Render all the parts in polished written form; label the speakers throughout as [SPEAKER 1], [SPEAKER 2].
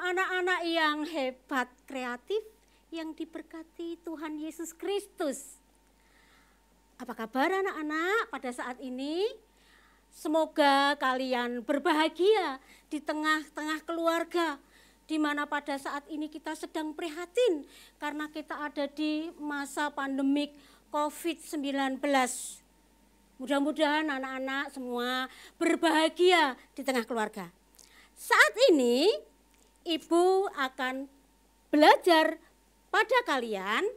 [SPEAKER 1] anak-anak yang hebat, kreatif, yang diberkati Tuhan Yesus Kristus. Apa kabar anak-anak pada saat ini? Semoga kalian berbahagia di tengah-tengah keluarga, di mana pada saat ini kita sedang prihatin karena kita ada di masa pandemik COVID-19. Mudah-mudahan anak-anak semua berbahagia di tengah keluarga. Saat ini Ibu akan belajar pada kalian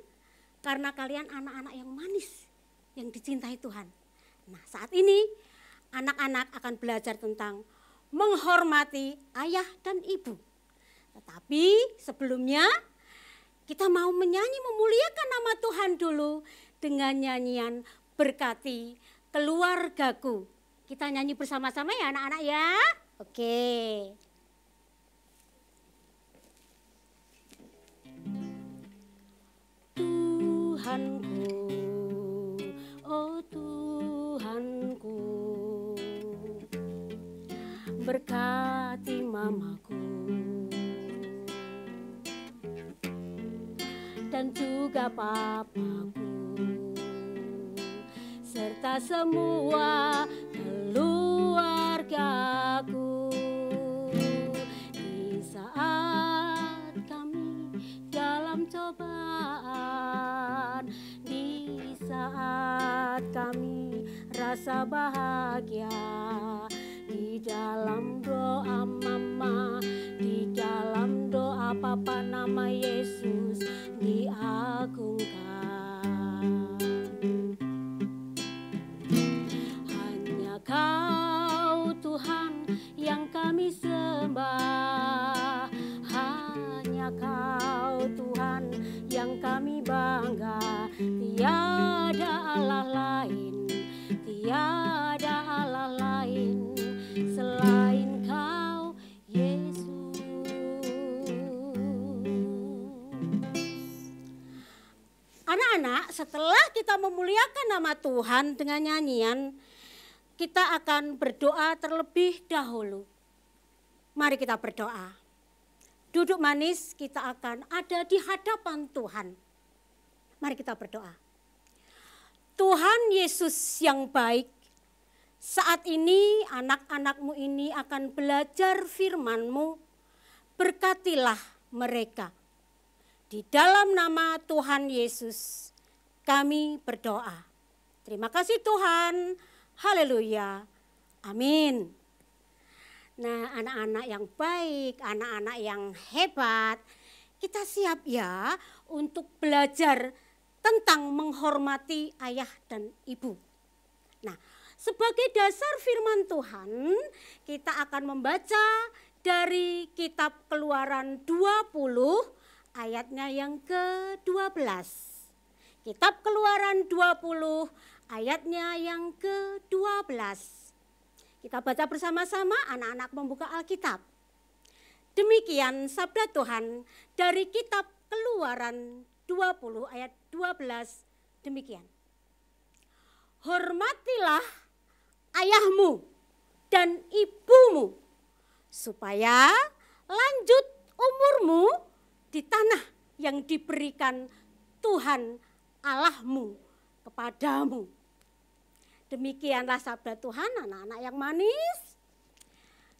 [SPEAKER 1] karena kalian anak-anak yang manis, yang dicintai Tuhan. Nah, saat ini anak-anak akan belajar tentang menghormati ayah dan ibu. Tetapi sebelumnya kita mau menyanyi memuliakan nama Tuhan dulu dengan nyanyian Berkati Keluargaku. Kita nyanyi bersama-sama ya anak-anak ya. Oke. Tuhanku, oh Tuhanku, berkati mamaku dan juga papaku, serta semua keluargaku. Di saat kami dalam cobaan, di saat kami rasa bahagia, di dalam doa mama, di dalam doa papa, nama Yesus diagungkan. Hanya Kau Tuhan yang kami sembah, hanya Kau Tuhan yang kami bangga. Tiada Allah lain, tiada Allah lain selain Kau Yesus. Anak-anak, setelah kita memuliakan nama Tuhan dengan nyanyian, kita akan berdoa terlebih dahulu. Mari kita berdoa. Duduk manis, kita akan ada di hadapan Tuhan. Mari kita berdoa. Tuhan Yesus yang baik, saat ini anak-anak-Mu ini akan belajar firman-Mu. Berkatilah mereka. Di dalam nama Tuhan Yesus kami berdoa. Terima kasih Tuhan. Haleluya. Amin. Nah, anak-anak yang baik, anak-anak yang hebat, kita siap ya untuk belajar tentang menghormati ayah dan ibu. Nah, sebagai dasar firman Tuhan, kita akan membaca dari kitab Keluaran 20 ayatnya yang ke-12. Kitab Keluaran 20 ayatnya yang ke-12. Kita baca bersama-sama, anak-anak membuka Alkitab. Demikian sabda Tuhan dari kitab Keluaran 20 ayat 12 demikian. Hormatilah ayahmu dan ibumu supaya lanjut umurmu di tanah yang diberikan Tuhan Allahmu kepadamu. Demikianlah sabda Tuhan, anak-anak yang manis.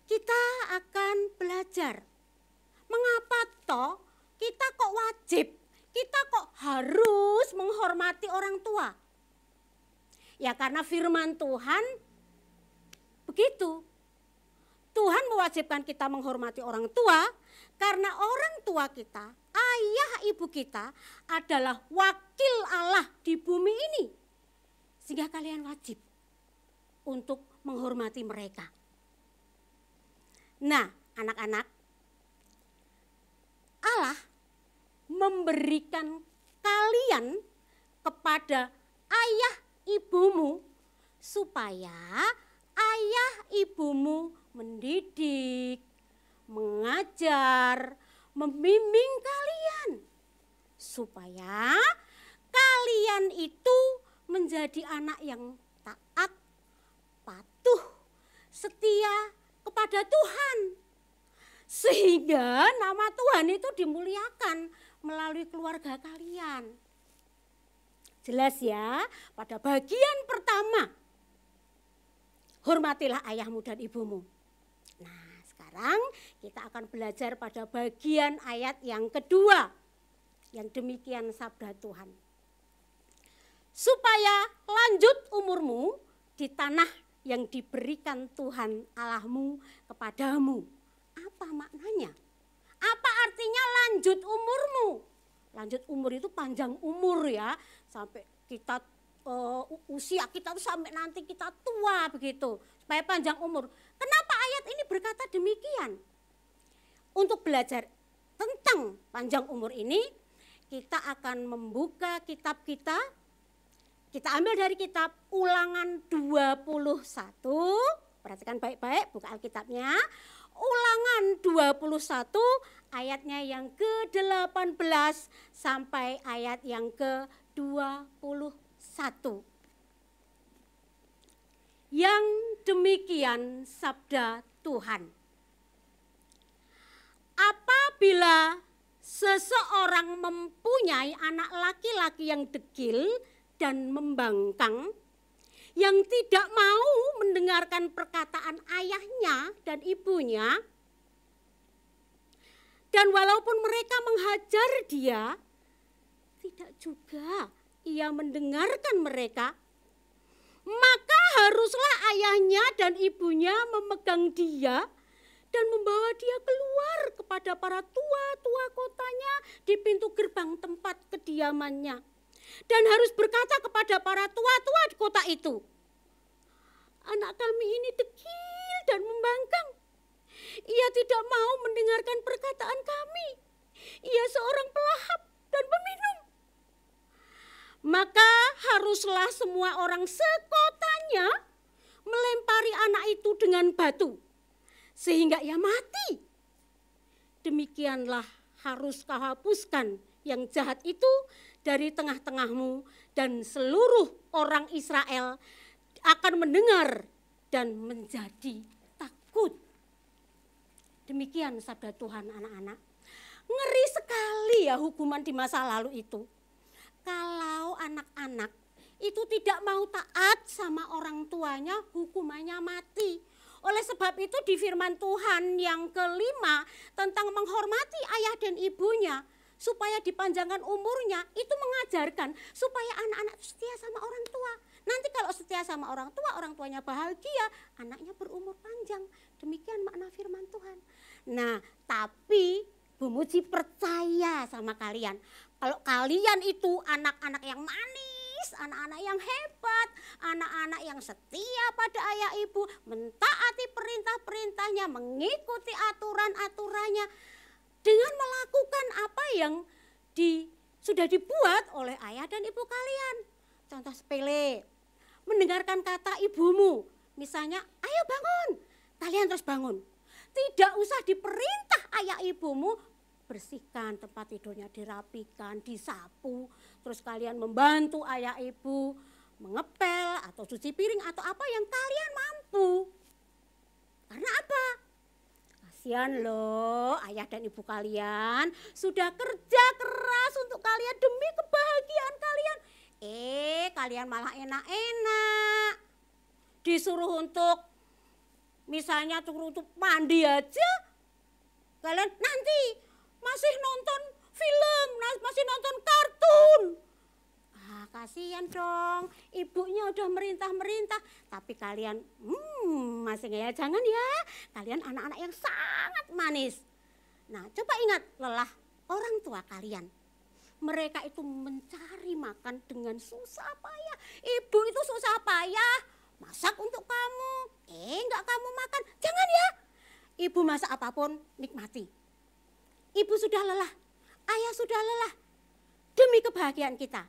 [SPEAKER 1] Kita akan belajar. Mengapa toh kita kok wajib, kita kok harus menghormati orang tua? Ya karena firman Tuhan begitu. Tuhan mewajibkan kita menghormati orang tua karena orang tua kita, ayah ibu kita adalah wakil Allah di bumi ini. Sehingga kalian wajib untuk menghormati mereka. Nah, anak-anak, Allah memberikan kalian kepada ayah ibumu supaya ayah ibumu mendidik, mengajar, membimbing kalian supaya kalian itu menjadi anak yang taat, patuh, setia kepada Tuhan. Sehingga nama Tuhan itu dimuliakan melalui keluarga kalian. Jelas ya, pada bagian pertama, hormatilah ayahmu dan ibumu. Nah, sekarang kita akan belajar pada bagian ayat yang kedua. Yang demikian sabda Tuhan. Supaya lanjut umurmu di tanah yang diberikan Tuhan Allahmu kepadamu. Apa maknanya? Apa artinya lanjut umurmu? Lanjut umur itu panjang umur ya, sampai kita usia kita tuh sampai nanti kita tua begitu, supaya panjang umur. Kenapa ayat ini berkata demikian? Untuk belajar tentang panjang umur ini, kita akan membuka kitab kita ambil dari kitab Ulangan 21, perhatikan baik-baik, buka Alkitabnya. Ulangan 21 ayatnya yang ke-18 sampai ayat yang ke-21. Yang demikian sabda Tuhan. Apabila seseorang mempunyai anak laki-laki yang degil dan membangkang, yang tidak mau mendengarkan perkataan ayahnya dan ibunya, dan walaupun mereka menghajar dia, tidak juga ia mendengarkan mereka, maka haruslah ayahnya dan ibunya memegang dia dan membawa dia keluar kepada para tua-tua kotanya di pintu gerbang tempat kediamannya. Dan harus berkata kepada para tua-tua di kota itu, anak kami ini degil dan membangkang. Ia tidak mau mendengarkan perkataan kami. Ia seorang pelahap dan peminum. Maka haruslah semua orang sekotanya melempari anak itu dengan batu, sehingga ia mati. Demikianlah harus kau hapuskan yang jahat itu dari tengah-tengahmu, dan seluruh orang Israel akan mendengar dan menjadi takut. Demikian sabda Tuhan, anak-anak. Ngeri sekali ya hukuman di masa lalu itu. Kalau anak-anak itu tidak mau taat sama orang tuanya, hukumannya mati. Oleh sebab itu di firman Tuhan yang kelima tentang menghormati ayah dan ibunya, supaya dipanjangkan umurnya, itu mengajarkan supaya anak-anak setia sama orang tua. Nanti kalau setia sama orang tuanya bahagia, anaknya berumur panjang. Demikian makna firman Tuhan. Nah, tapi Bu Muji percaya sama kalian. Kalau kalian itu anak-anak yang manis, anak-anak yang hebat, anak-anak yang setia pada ayah ibu, mentaati perintah-perintahnya, mengikuti aturan-aturannya, dengan melakukan apa yang sudah dibuat oleh ayah dan ibu kalian. Contoh sepele, mendengarkan kata ibumu, misalnya, ayo bangun, kalian terus bangun. Tidak usah diperintah ayah ibumu, bersihkan tempat tidurnya, dirapikan, disapu, terus kalian membantu ayah ibu mengepel atau cuci piring atau apa yang kalian mampu. Karena apa? Kasihan loh, ayah dan ibu kalian sudah kerja keras untuk kalian demi kebahagiaan kalian. Kalian malah enak-enak. Disuruh untuk misalnya untuk mandi aja. Kalian nanti masih nonton film, masih nonton kartun. Kasihan dong, ibunya udah merintah-merintah, tapi kalian masih ya, jangan ya, kalian anak-anak yang sangat manis. Nah, coba ingat lelah orang tua kalian. Mereka itu mencari makan dengan susah payah. Ibu itu susah payah masak untuk kamu, enggak kamu makan, jangan ya. Ibu masak apapun nikmati. Ibu sudah lelah, ayah sudah lelah, demi kebahagiaan kita.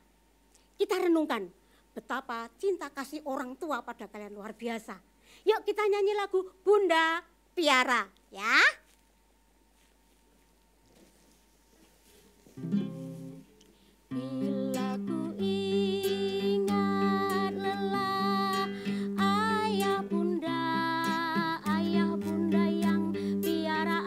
[SPEAKER 1] Kita renungkan betapa cinta kasih orang tua pada kalian luar biasa. Yuk kita nyanyi lagu Bunda Piara ya. Bila ku ingat lelah ayah bunda yang piara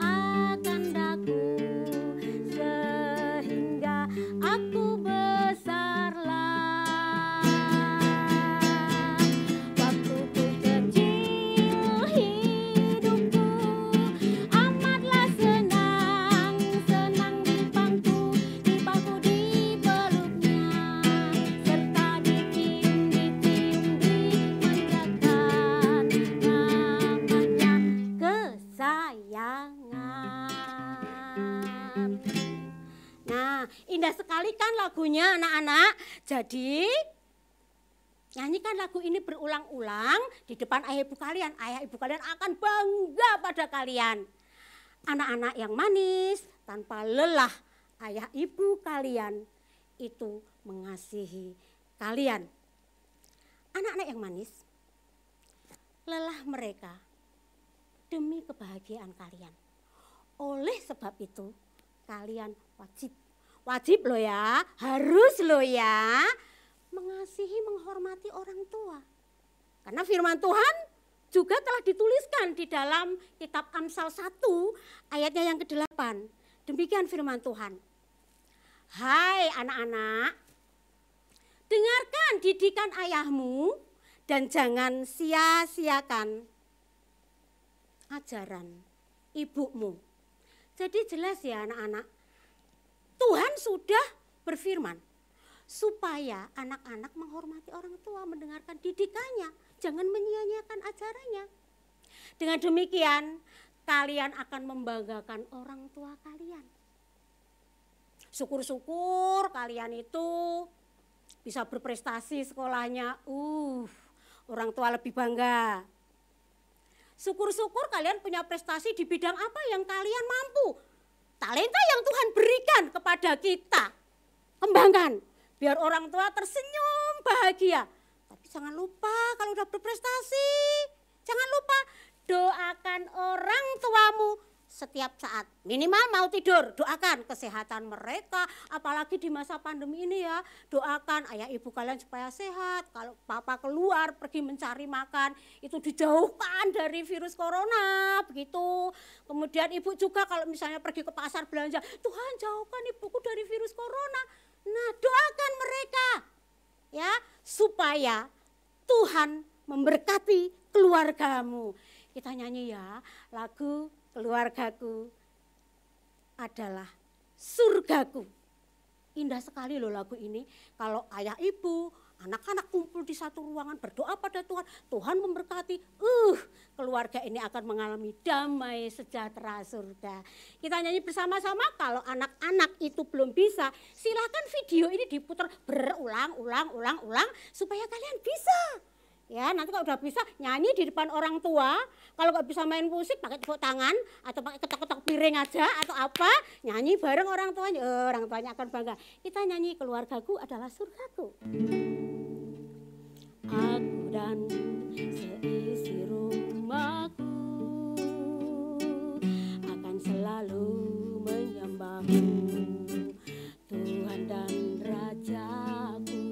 [SPEAKER 1] sekali kan lagunya anak-anak. Jadi nyanyikan lagu ini berulang-ulang di depan ayah ibu kalian. Ayah ibu kalian akan bangga pada kalian. Anak-anak yang manis tanpa lelah, ayah ibu kalian itu mengasihi kalian. Anak-anak yang manis, lelah mereka demi kebahagiaan kalian. Oleh sebab itu, kalian wajib loh ya, harus loh ya, mengasihi, menghormati orang tua. Karena firman Tuhan juga telah dituliskan di dalam kitab Amsal 1 ayatnya yang ke-8. Demikian firman Tuhan. Hai anak-anak, dengarkan didikan ayahmu dan jangan sia-siakan ajaran ibumu. Jadi jelas ya anak-anak, Tuhan sudah berfirman supaya anak-anak menghormati orang tua, mendengarkan didikannya, jangan menyia-nyiakan ajarannya. Dengan demikian, kalian akan membanggakan orang tua kalian. Syukur-syukur kalian itu bisa berprestasi sekolahnya. Orang tua lebih bangga. Syukur-syukur kalian punya prestasi di bidang apa yang kalian mampu. Talenta yang Tuhan berikan kepada kita. Kembangkan. Biar orang tua tersenyum bahagia. Tapi jangan lupa kalau udah berprestasi. Jangan lupa doakan orang tuamu setiap saat. Minimal mau tidur, doakan kesehatan mereka. Apalagi di masa pandemi ini ya, doakan ayah ibu kalian supaya sehat. Kalau papa keluar pergi mencari makan, itu dijauhkan dari virus corona, begitu. Kemudian ibu juga kalau misalnya pergi ke pasar belanja, Tuhan jauhkan ibuku dari virus corona. Nah, doakan mereka ya, supaya Tuhan memberkati keluargamu. Kita nyanyi ya, lagu Keluargaku Adalah Surgaku. Indah sekali loh lagu ini. Kalau ayah ibu, anak-anak kumpul di satu ruangan berdoa pada Tuhan, Tuhan memberkati, keluarga ini akan mengalami damai sejahtera surga. Kita nyanyi bersama-sama. Kalau anak-anak itu belum bisa, silakan video ini diputar berulang-ulang supaya kalian bisa. Ya, nanti kalau udah bisa nyanyi di depan orang tua. Kalau nggak bisa main musik pakai tepuk tangan atau pakai ketok-ketok piring aja atau apa, nyanyi bareng orang tuanya. Orang tuanya akan bangga. Kita nyanyi Keluargaku Adalah Surgaku. Aku dan seisi rumahku akan selalu menyembahmu, Tuhan dan Rajaku,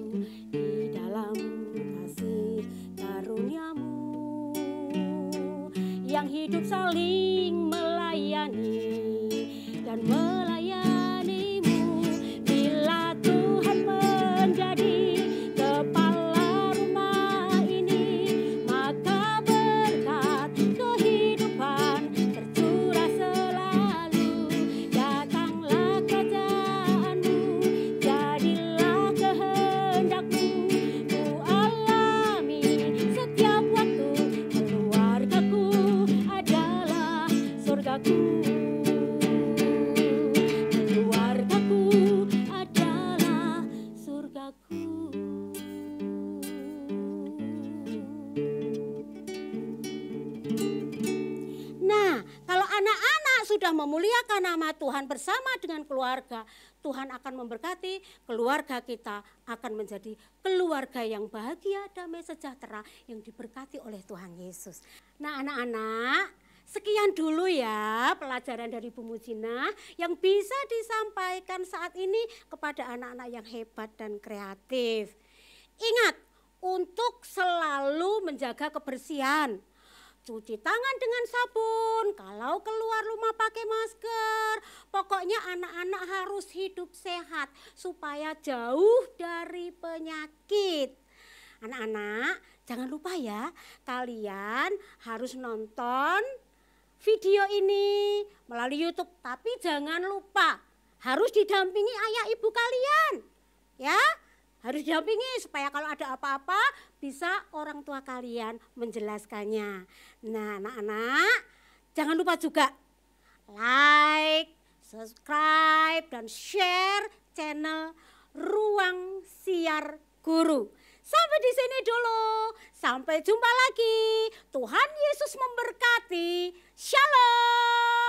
[SPEAKER 1] di dalam kasih karuniamu yang hidup saling melayani dan melayanimu. Bila Tuhan menjadi kepala rumah ini, maka berkat kehidupan tercurah selalu. Datanglah kerajaanmu, jadilah kehendakmu, ku alami setiap waktu. Keluargaku adalah surgaku. Keluargaku adalah surgaku. Nah, kalau anak-anak sudah memuliakan nama Tuhan bersama dengan keluarga, Tuhan akan memberkati keluarga kita, akan menjadi keluarga yang bahagia, damai sejahtera, yang diberkati oleh Tuhan Yesus. Nah anak-anak, sekian dulu ya pelajaran dari Bu Mujina yang bisa disampaikan saat ini kepada anak-anak yang hebat dan kreatif. Ingat, untuk selalu menjaga kebersihan. Cuci tangan dengan sabun, kalau keluar rumah pakai masker. Pokoknya anak-anak harus hidup sehat supaya jauh dari penyakit. Anak-anak, jangan lupa ya, kalian harus nonton video ini melalui YouTube. Tapi jangan lupa, harus didampingi ayah ibu kalian. Ya, harus didampingi supaya kalau ada apa-apa bisa orang tua kalian menjelaskannya. Nah anak-anak, jangan lupa juga like, subscribe, dan share channel Ruang Siar Guru. Sampai di sini dulu. Sampai jumpa lagi. Tuhan Yesus memberkati. Shalom.